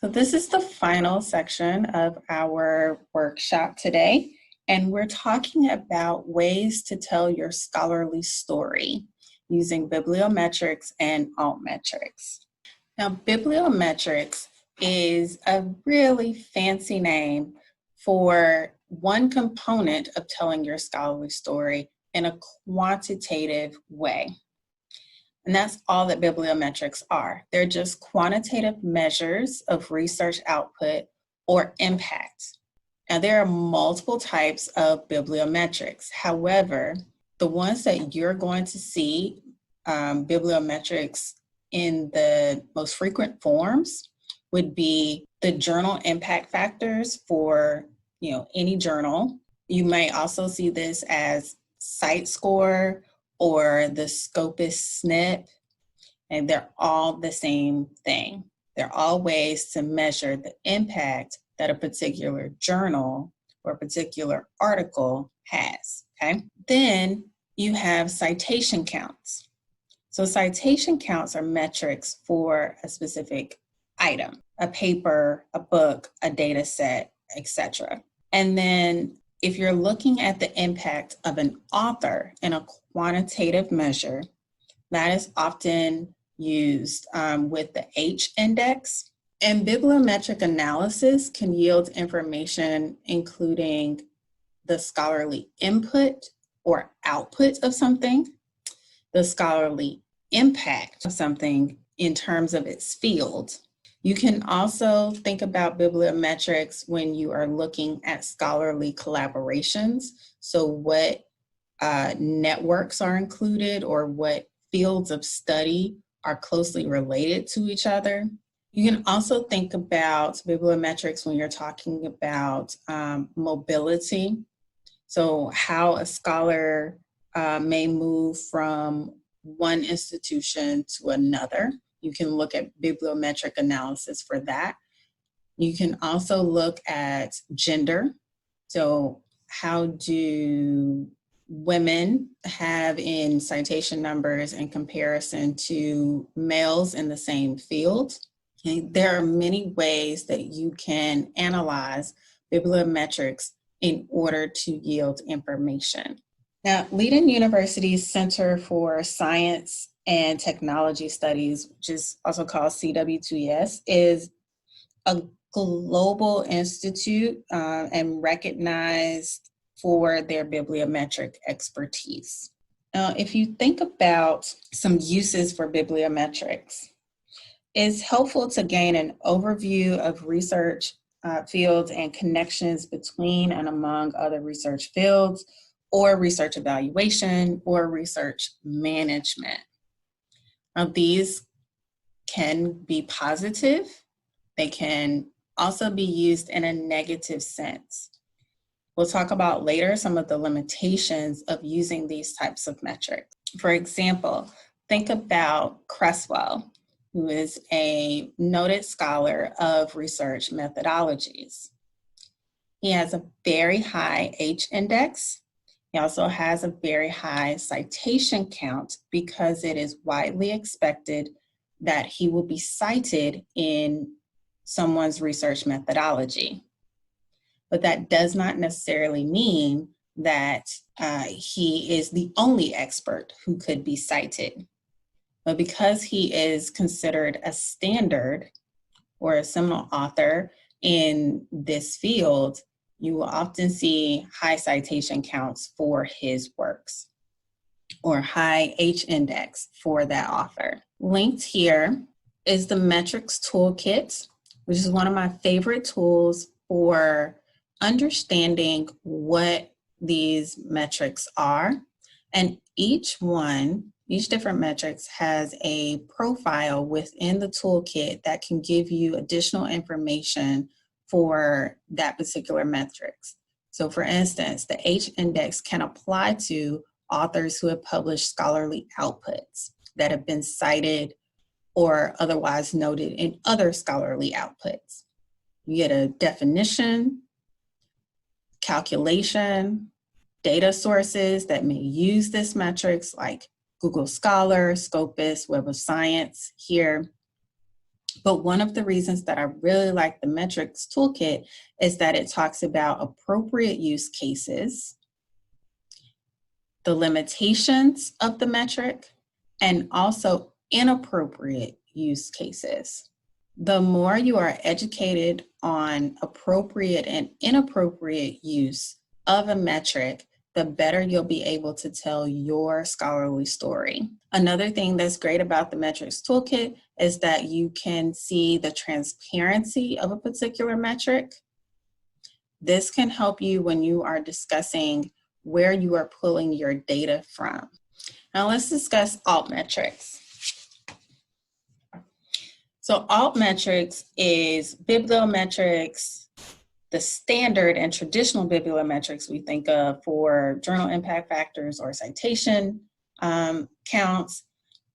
So this is the final section of our workshop today, and we're talking about ways to tell your scholarly story using bibliometrics and altmetrics. Now, bibliometrics is a really fancy name for one component of telling your scholarly story in a quantitative way. And that's all that bibliometrics are. They're just quantitative measures of research output or impact. Now, there are multiple types of bibliometrics. However, the ones that you're going to see bibliometrics in the most frequent forms would be the journal impact factors for any journal. You may also see this as site score or the Scopus SNP, and they're all the same thing. They're all ways to measure the impact that a particular journal or a particular article has, okay? Then you have citation counts. So citation counts are metrics for a specific item, a paper, a book, a data set, etc. And then if you're looking at the impact of an author in a quantitative measure, that is often used with the H index. And bibliometric analysis can yield information including the scholarly input or output of something, the scholarly impact of something in terms of its field. You can also think about bibliometrics when you are looking at scholarly collaborations. So what networks are included or what fields of study are closely related to each other. You can also think about bibliometrics when you're talking about mobility. So how a scholar may move from one institution to another. You can look at bibliometric analysis for that. You can also look at gender. So how do women have in citation numbers in comparison to males in the same field? Okay. There are many ways that you can analyze bibliometrics in order to yield information. Now, Leiden University's Center for Science and Technology Studies, which is also called CW2S, is a global institute and recognized for their bibliometric expertise. Now, if you think about some uses for bibliometrics, it's helpful to gain an overview of research fields and connections between and among other research fields, or research evaluation, or research management. Now, these can be positive. They can also be used in a negative sense. We'll talk about later some of the limitations of using these types of metrics. For example, think about Cresswell, who is a noted scholar of research methodologies. He has a very high H index. He also has a very high citation count because it is widely expected that he will be cited in someone's research methodology. But that does not necessarily mean that he is the only expert who could be cited. But because he is considered a standard or a seminal author in this field, you will often see high citation counts for his works or high H index for that author. Linked here is the metrics toolkit, which is one of my favorite tools for understanding what these metrics are. And each different metrics has a profile within the toolkit that can give you additional information for that particular metrics. So for instance, the H index can apply to authors who have published scholarly outputs that have been cited or otherwise noted in other scholarly outputs. You get a definition, calculation, data sources that may use this metrics like Google Scholar, Scopus, Web of Science here. But one of the reasons that I really like the metrics toolkit is that it talks about appropriate use cases, the limitations of the metric, and also inappropriate use cases. The more you are educated on appropriate and inappropriate use of a metric, the better you'll be able to tell your scholarly story. Another thing that's great about the metrics toolkit is that you can see the transparency of a particular metric. This can help you when you are discussing where you are pulling your data from. Now let's discuss altmetrics. So altmetrics is bibliometrics, the standard and traditional bibliometrics we think of for journal impact factors or citation counts,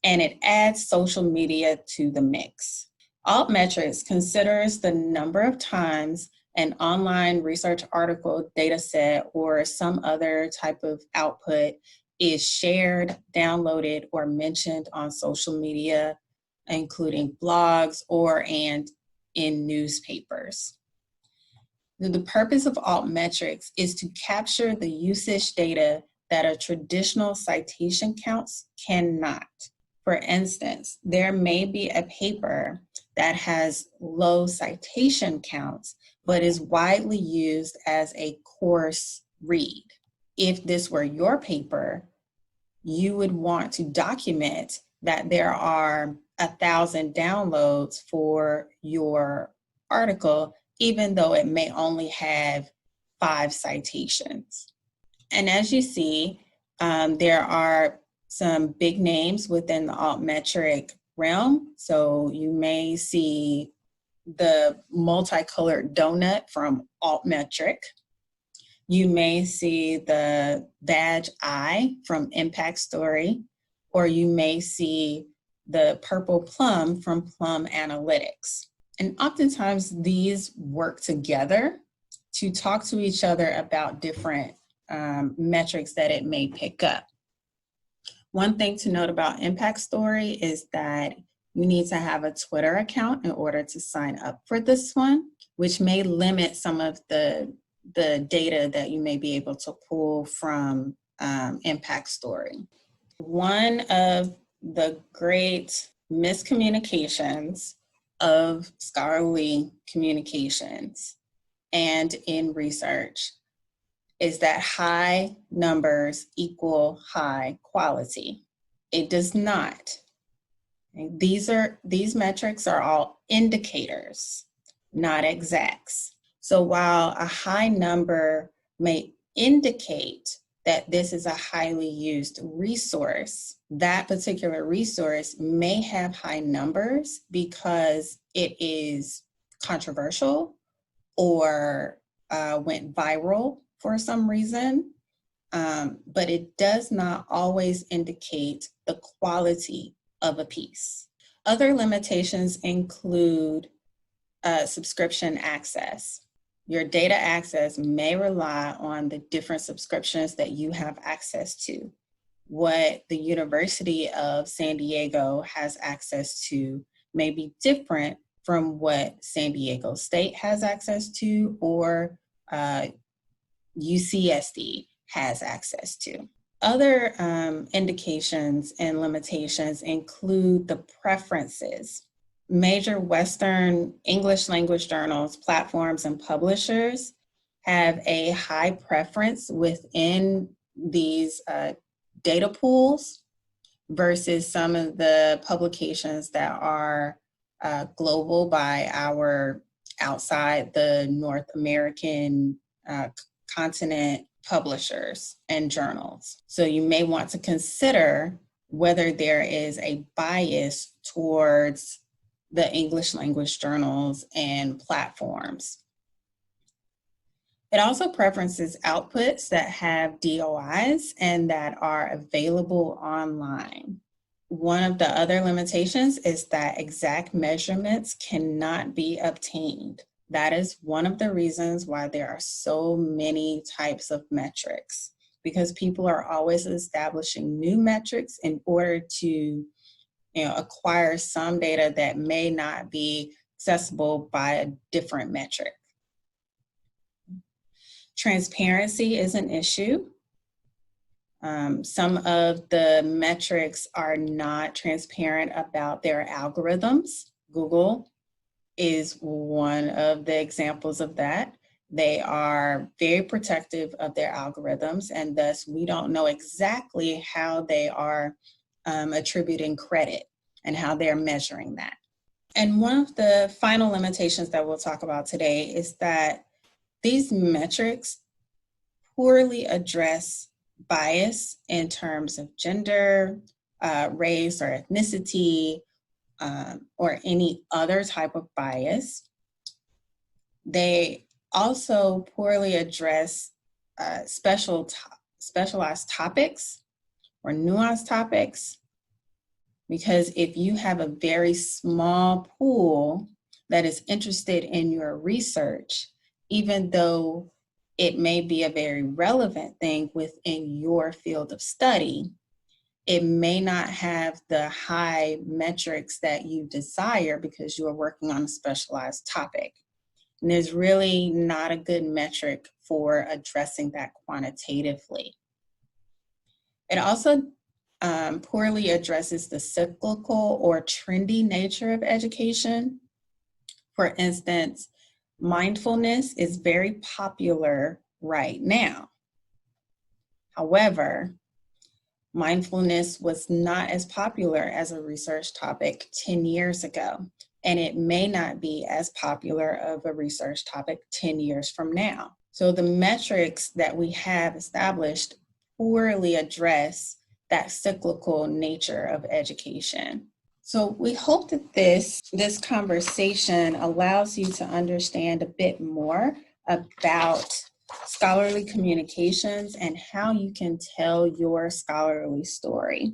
and it adds social media to the mix. Altmetrics considers the number of times an online research article, data set, or some other type of output is shared, downloaded, or mentioned on social media, including blogs and in newspapers. The purpose of altmetrics is to capture the usage data that a traditional citation counts cannot. For instance, there may be a paper that has low citation counts, but is widely used as a course read. If this were your paper, you would want to document that there are 1,000 downloads for your article, even though it may only have 5 citations. And as you see, there are some big names within the altmetric realm. So you may see the multicolored donut from altmetric. You may see the badge eye from Impact Story, or you may see the purple plum from Plum Analytics. And oftentimes these work together to talk to each other about different metrics that it may pick up. One thing to note about Impact Story is that you need to have a Twitter account in order to sign up for this one, which may limit some of the data that you may be able to pull from Impact Story. One of the great miscommunications of scholarly communications and in research is that high numbers equal high quality. It does not. These metrics are all indicators, not exacts. So while a high number may indicate that this is a highly used resource, that particular resource may have high numbers because it is controversial or went viral for some reason, but it does not always indicate the quality of a piece. Other limitations include subscription access. Your data access may rely on the different subscriptions that you have access to. What the University of San Diego has access to may be different from what San Diego State has access to or UCSD has access to. Other indications and limitations include the preferences. Major Western English language journals, platforms, and publishers have a high preference within these data pools versus some of the publications that are global by our outside the North American continent publishers and journals. So you may want to consider whether there is a bias towards the English language journals and platforms. It also preferences outputs that have DOIs and that are available online. One of the other limitations is that exact measurements cannot be obtained. That is one of the reasons why there are so many types of metrics, because people are always establishing new metrics in order to acquire some data that may not be accessible by a different metric. Transparency is an issue. Some of the metrics are not transparent about their algorithms. Google is one of the examples of that. They are very protective of their algorithms, and thus we don't know exactly how they are attributing credit and how they're measuring that. And one of the final limitations that we'll talk about today is that these metrics poorly address bias in terms of gender, race, or ethnicity, or any other type of bias. They also poorly address specialized topics or nuanced topics, because if you have a very small pool that is interested in your research, even though it may be a very relevant thing within your field of study, it may not have the high metrics that you desire because you are working on a specialized topic. And there's really not a good metric for addressing that quantitatively. It also poorly addresses the cyclical or trendy nature of education. For instance, mindfulness is very popular right now. However, mindfulness was not as popular as a research topic 10 years ago, and it may not be as popular of a research topic 10 years from now. So the metrics that we have established poorly address that cyclical nature of education. So we hope that this conversation allows you to understand a bit more about scholarly communications and how you can tell your scholarly story.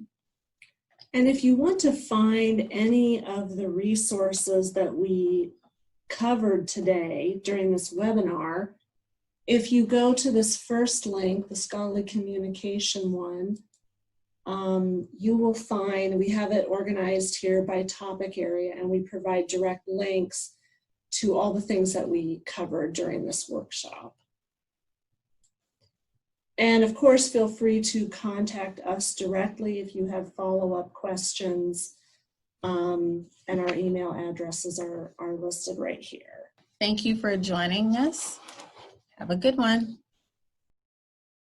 And if you want to find any of the resources that we covered today during this webinar, if you go to this first link, the scholarly communication one, you will find, we have it organized here by topic area, and we provide direct links to all the things that we covered during this workshop. And of course, feel free to contact us directly if you have follow-up questions, and our email addresses are listed right here. Thank you for joining us. Have a good one.